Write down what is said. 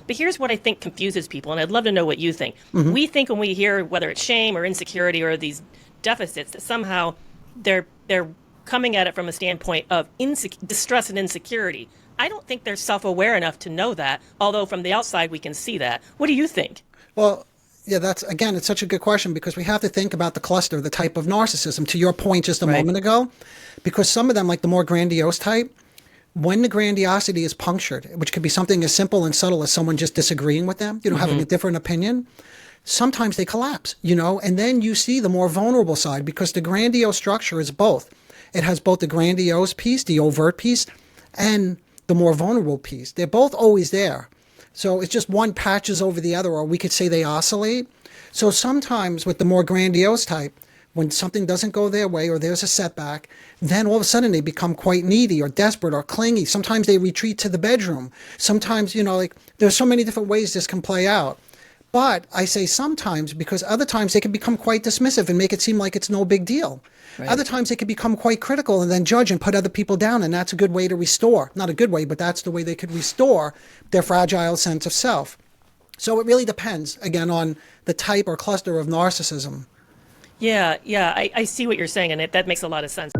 But here's what I think confuses people, and I'd love to know what you think. We think when we hear whether it's shame or insecurity or these deficits that somehow they're coming at it from a standpoint of distress and insecurity. I don't think they're self-aware enough to know that, although from the outside we can see that. What do you think? Well, yeah, again, it's such a good question because we have to think about the cluster, the type of narcissism, to your point just a moment ago, because some of them, like the more grandiose type, when the grandiosity is punctured, which could be something as simple and subtle as someone just disagreeing with them, having a different opinion, sometimes they collapse, and then you see the more vulnerable side because the grandiose structure is both. It has both the grandiose piece, the overt piece, and the more vulnerable piece. They're both always there. So it's just one patches over the other, or we could say they oscillate. So sometimes with the more grandiose type, when something doesn't go their way or there's a setback, then all of a sudden they become quite needy or desperate or clingy. Sometimes they retreat to the bedroom. Sometimes, there's so many different ways this can play out. But I say sometimes because other times they can become quite dismissive and make it seem like it's no big deal. Right. Other times they can become quite critical and then judge and put other people down. And that's a good way to restore. Not a good way, but that's the way they could restore their fragile sense of self. So it really depends, again, on the type or cluster of narcissism. Yeah, I see what you're saying, and that makes a lot of sense.